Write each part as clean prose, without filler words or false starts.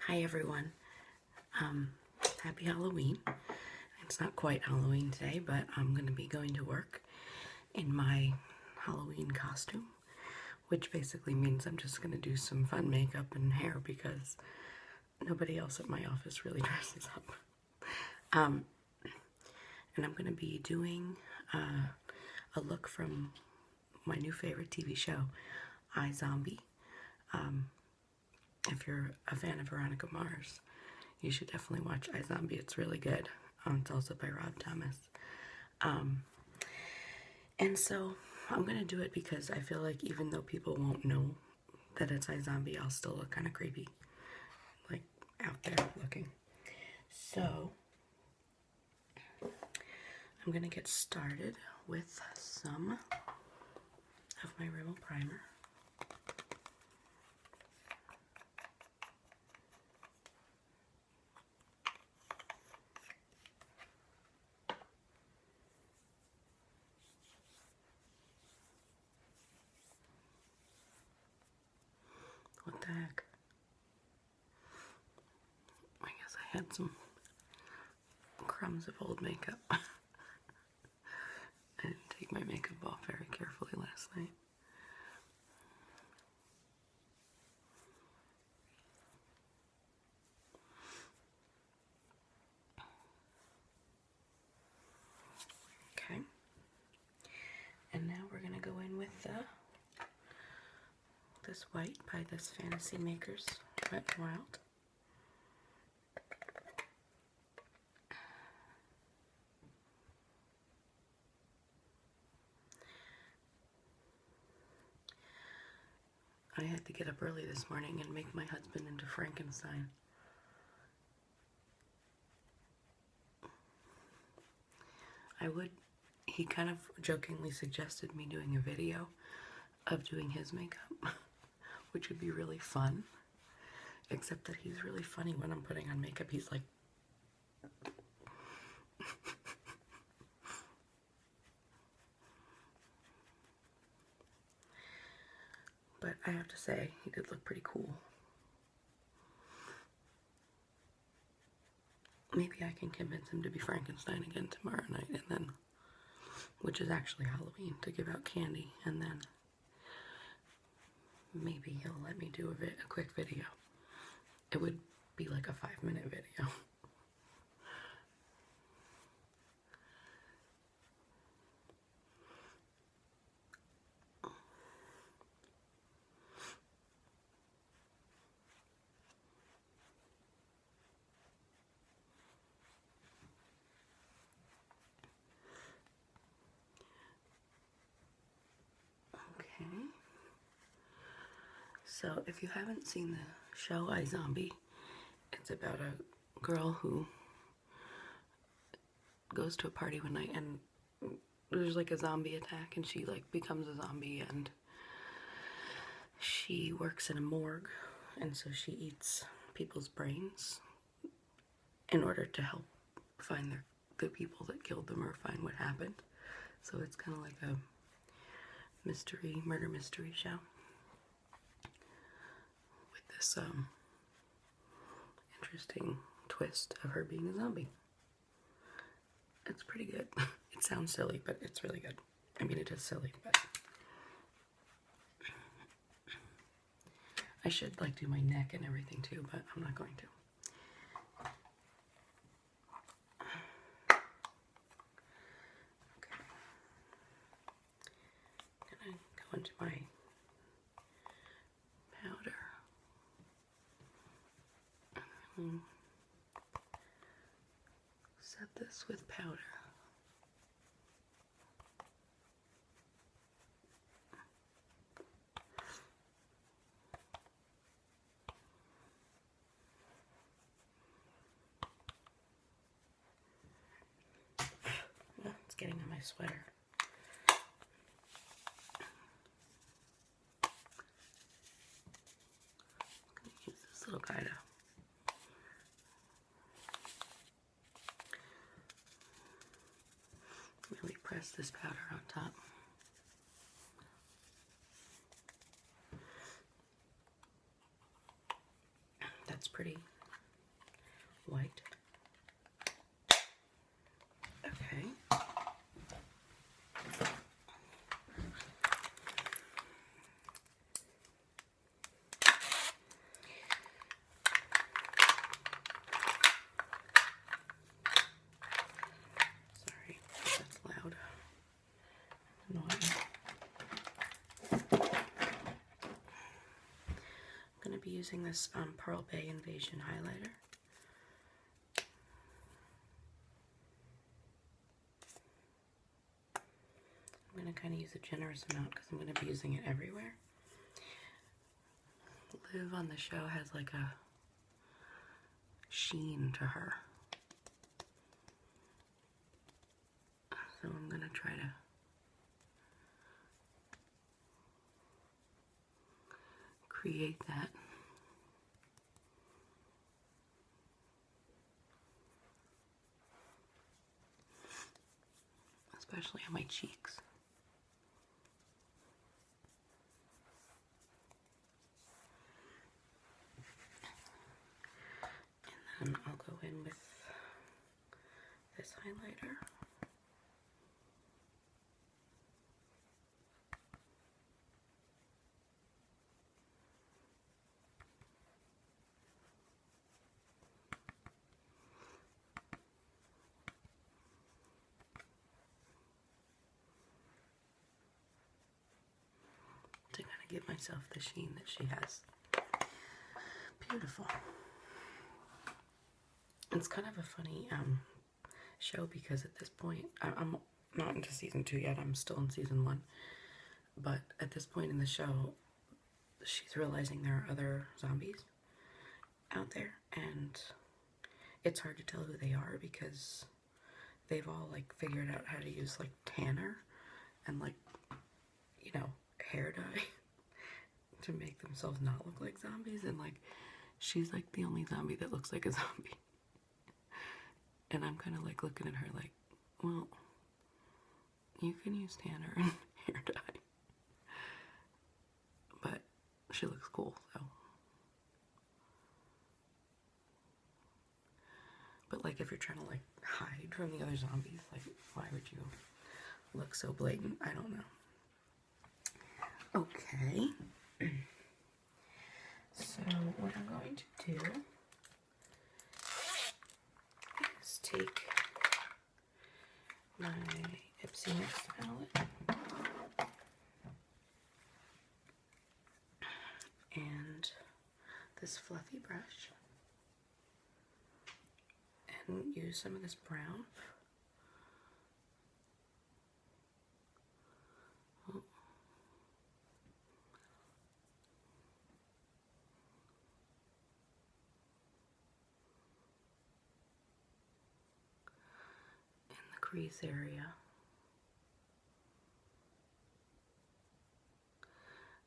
Hi everyone. Happy Halloween. It's not quite Halloween today, but I'm going to be going to work in my Halloween costume, which basically means I'm just going to do some fun makeup and hair because nobody else at my office really dresses up. And I'm going to be doing a look from my new favorite TV show, iZombie. If you're a fan of Veronica Mars, you should definitely watch iZombie. It's really good. It's also by Rob Thomas. And so I'm going to do it because I feel like even though people won't know that it's iZombie, I'll still look kind of creepy, like out there looking. So I'm going to get started with some of my Rimmel primer. What the heck? I guess I had some crumbs of old makeup. I didn't take my makeup off very carefully last night. Okay. And now we're going to go in with this white by this Fantasy Makers Wet n Wild. I had to get up early this morning and make my husband into Frankenstein. He kind of jokingly suggested me doing a video of doing his makeup, which would be really fun, except that he's really funny when I'm putting on makeup. He's like, but I have to say, he did look pretty cool. Maybe I can convince him to be Frankenstein again tomorrow night, and then, which is actually Halloween, to give out candy, and then maybe he'll let me do a quick video. It would be like a 5-minute video. Okay. So if you haven't seen the show iZombie, it's about a girl who goes to a party one night and there's like a zombie attack and she like becomes a zombie, and she works in a morgue, and so she eats people's brains in order to help find the people that killed them or find what happened. So it's kind of like a murder mystery show with this interesting twist of her being a zombie. It's pretty good. It sounds silly, but it's really good. I mean, it is silly, but I should like do my neck and everything too, but I'm not going to. Okay. I'm gonna go into my powder. Set this with powder. It's getting on my sweater. I'm going to use this little guy to really press this powder on top. That's pretty white. Okay. Sorry, that's loud. Annoying. I'm going to be using this Pearl Bay Invasion highlighter. I'm going to kind of use a generous amount because I'm going to be using it everywhere. Liv on the show has like a sheen to her. So I'm going to try to create that. Especially on my cheeks. And then I'll go in with this highlighter. To kind of give myself the sheen that she has. Beautiful. It's kind of a funny show because at this point, I'm not into season 2 yet, I'm still in season 1. But at this point in the show, she's realizing there are other zombies out there, and it's hard to tell who they are because they've all like figured out how to use like tanner and like, you know, hair dye to make themselves not look like zombies, and like she's like the only zombie that looks like a zombie. And I'm kind of like looking at her like, well, you can use tanner and hair dye, but she looks cool, so. But like if you're trying to like hide from the other zombies, like why would you look so blatant? I don't know. Okay. So what I'm going to do is take my Ipsy Mix palette and this fluffy brush and use some of this brown. Oh. In the crease area.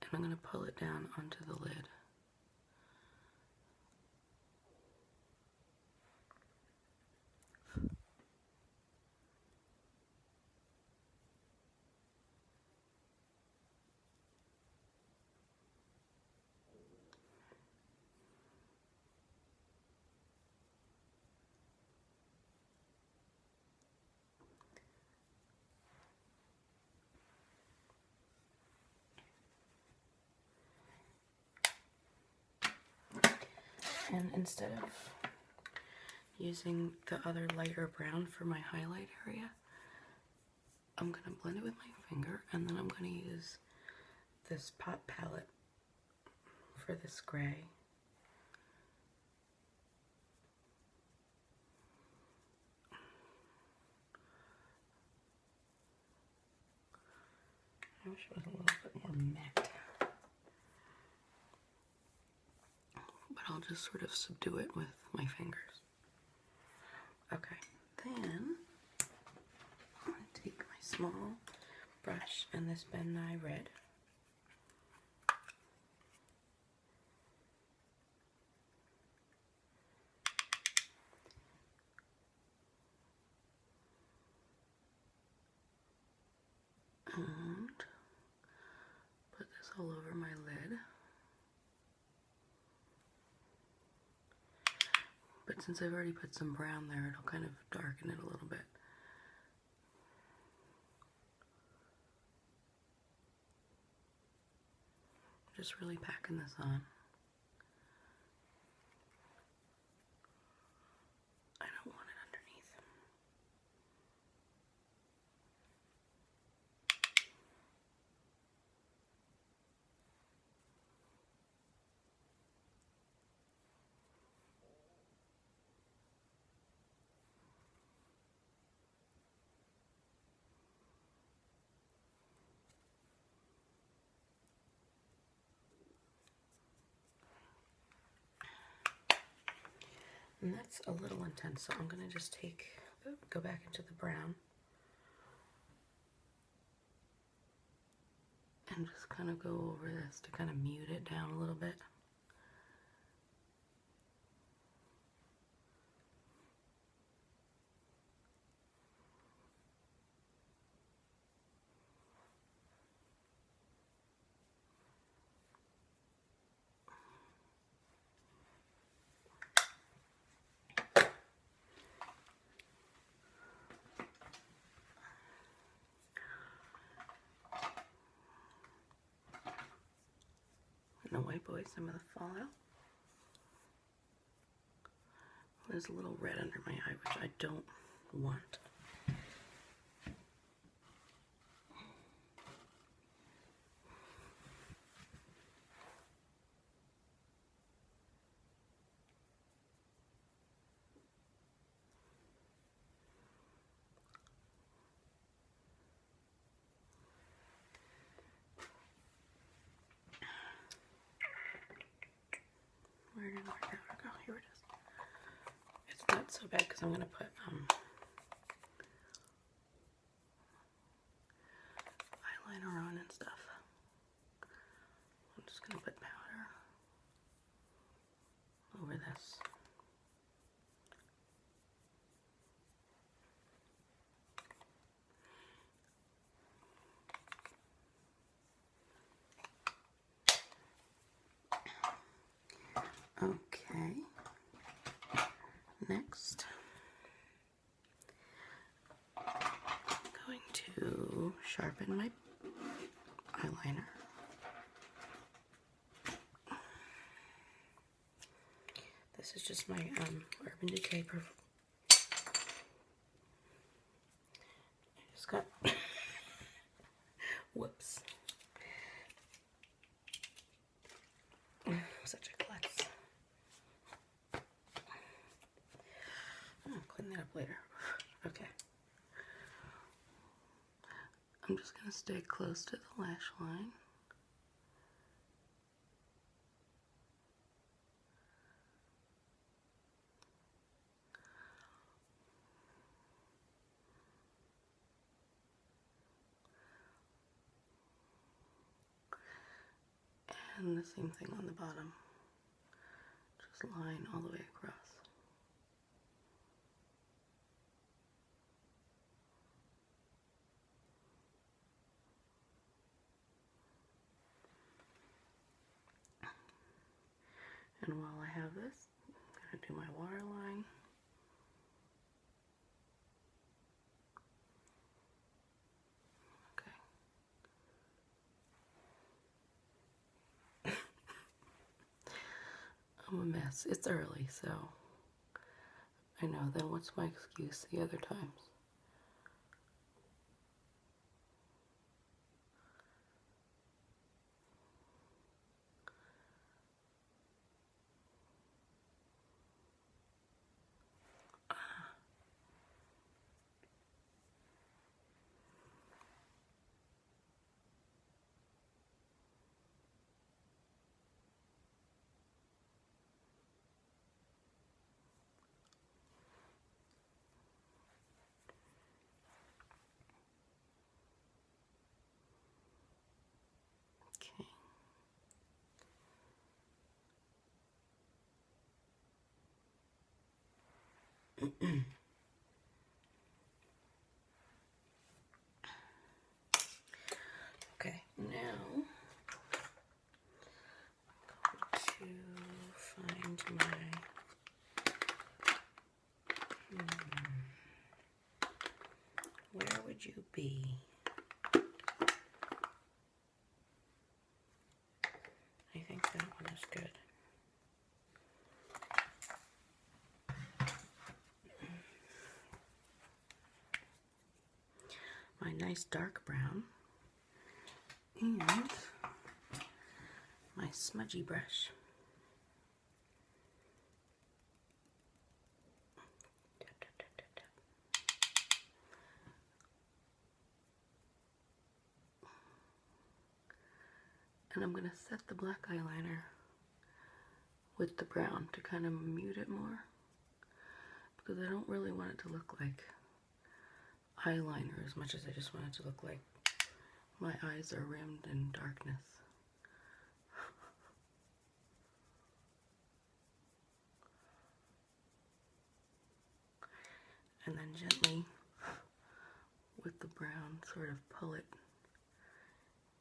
And I'm going to pull it down onto the lid. And instead of using the other lighter brown for my highlight area, I'm going to blend it with my finger, and then I'm going to use this Pop palette for this gray. I wish it was a little bit more matte. But I'll just sort of subdue it with my fingers. Okay, then I'm going to take my small brush and this Ben Nye red. And put this all over my lid. But But since I've already put some brown there, it'll kind of darken it a little bit. Just really packing this on. I don't want it underneath. And that's a little intense, so I'm going to just go back into the brown and just kind of go over this to kind of mute it down a little bit. And to wipe away some of the fallout. There's a little red under my eye, which I don't want. Where did my powder go? Here it is. It's not so bad because I'm going to put eyeliner on and stuff. I'm just going to put powder over this. Okay, next, I'm going to sharpen my eyeliner. This is just my Urban Decay I just got, whoops, such a klutz. I'll clean that up later. Okay. I'm just going to stay close to the lash line. And the same thing on the bottom. Just line all the way across. And while I have this, I'm going to do my waterline. Okay. I'm a mess. It's early, so I know. Then what's my excuse the other times? Okay. Okay, now I'm going to find my nice dark brown and my smudgy brush. And I'm going to set the black eyeliner with the brown to kind of mute it more, because I don't really want it to look like eyeliner as much as I just want it to look like my eyes are rimmed in darkness. And then gently, with the brown, sort of pull it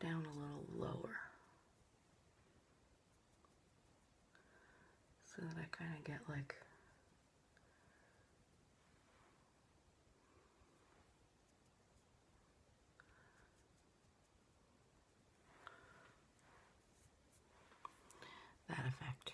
down a little lower, so that I kind of get like that effect.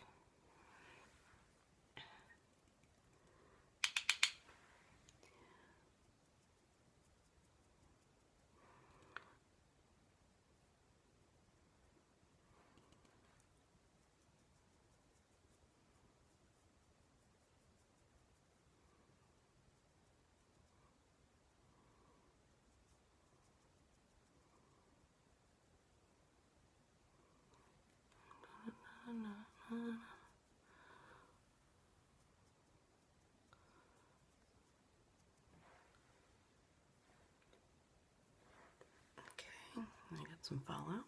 Okay, I got some fallout.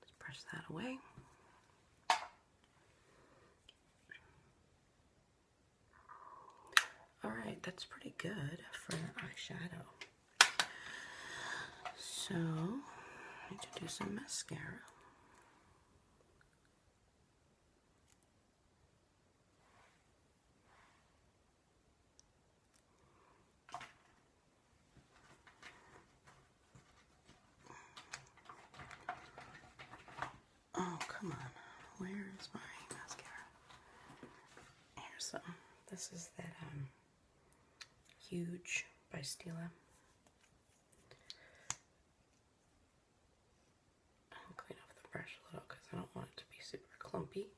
Just brush that away. Alright, that's pretty good for an eyeshadow. So, I need to do some mascara. Oh, come on. Where is my mascara? Here's some. This is that Huge by Stila. I'll clean off the brush a little because I don't want it to be super clumpy.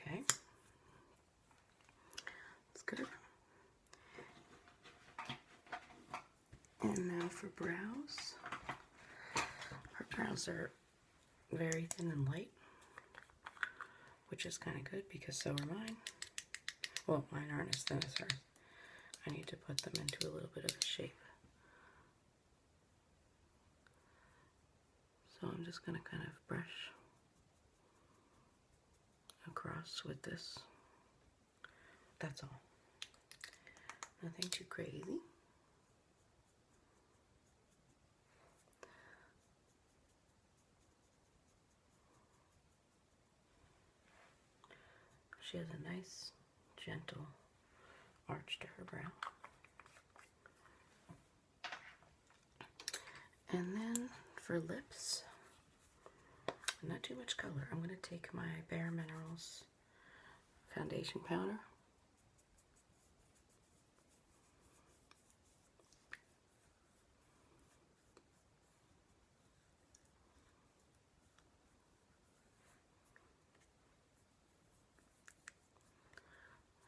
Okay, that's good. And now for brows. Her brows are very thin and light, which is kind of good because so are mine. Well, mine aren't as thin as hers. I need to put them into a little bit of a shape. So I'm just going to kind of brush across with this. That's all. Nothing too crazy. She has a nice, gentle arch to her brow. And then for lips, not too much color. I'm going to take my Bare Minerals foundation powder.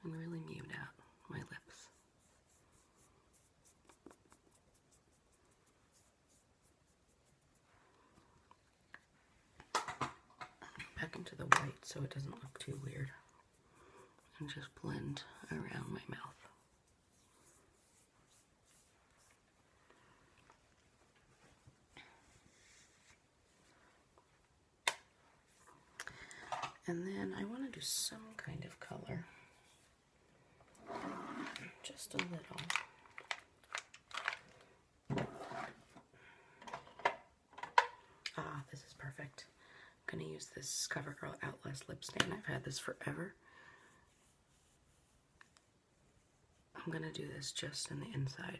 And really mute out my lips. Back into the white so it doesn't look too weird. And just blend around my mouth. And then I want to do some kind of color. Just a little. Ah, going to use this CoverGirl Outlast lip stain. I've had this forever. I'm going to do this just in the inside.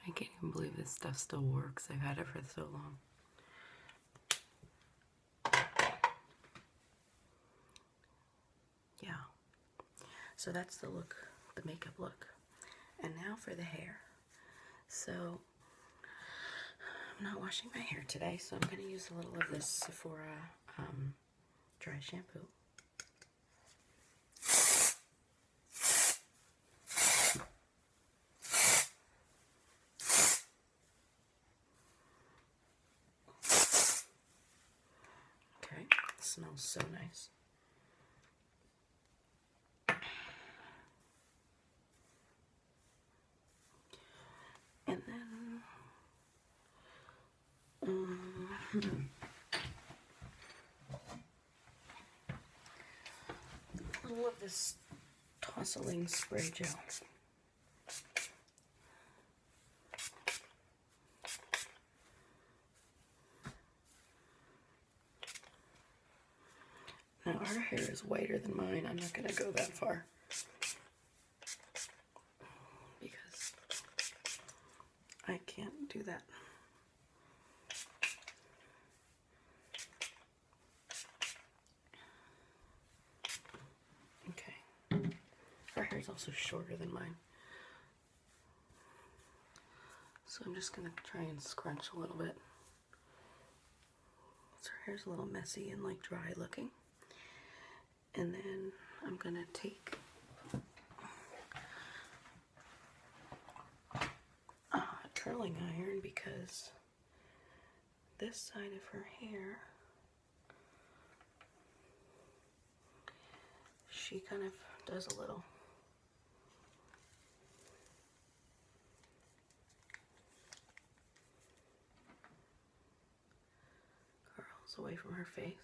I can't even believe this stuff still works. I've had it for so long. Yeah. So that's the look, the makeup look. And now for the hair. So I'm not washing my hair today, so I'm going to use a little of this Sephora dry shampoo. Okay, it smells so nice. And then a little of this tousling spray gel. Now our hair is whiter than mine. I'm not going to go that far because I can't do that. Okay. Our hair is also shorter than mine. So I'm just going to try and scrunch a little bit. So her hair's a little messy and like dry looking. And then I'm going to take a curling iron because this side of her hair, she kind of does a little curls away from her face.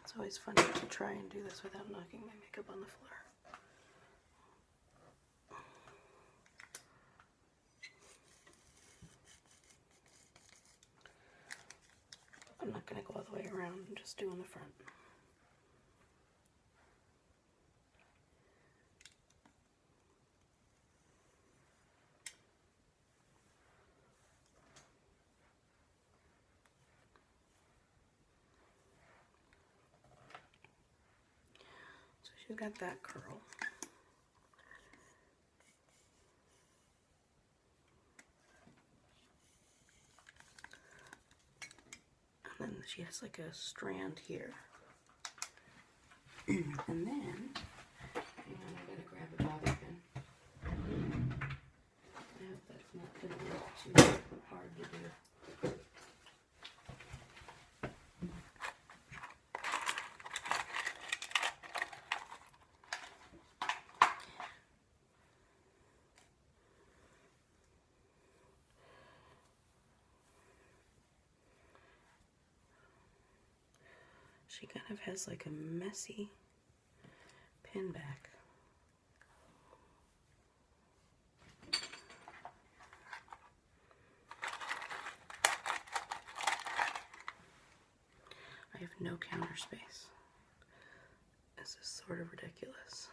It's always fun to try and do this without knocking my makeup on the floor. I'm not going to go all the way around, I'm just doing the front. So she's got that curl. And then she has like a strand here. And then, hang on, I gotta grab a bobby pin. I hope that's not gonna be too hard to do. She kind of has like a messy pin back. I have no counter space. This is sort of ridiculous.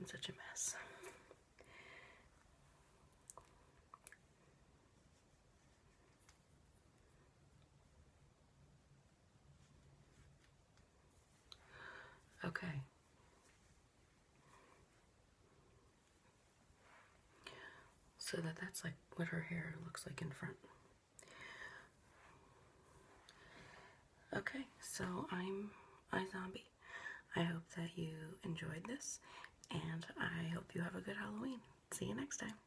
such a mess. Okay. So that's like what her hair looks like in front. Okay, so I'm iZombie. I hope that you enjoyed this, and I hope you have a good Halloween. See you next time.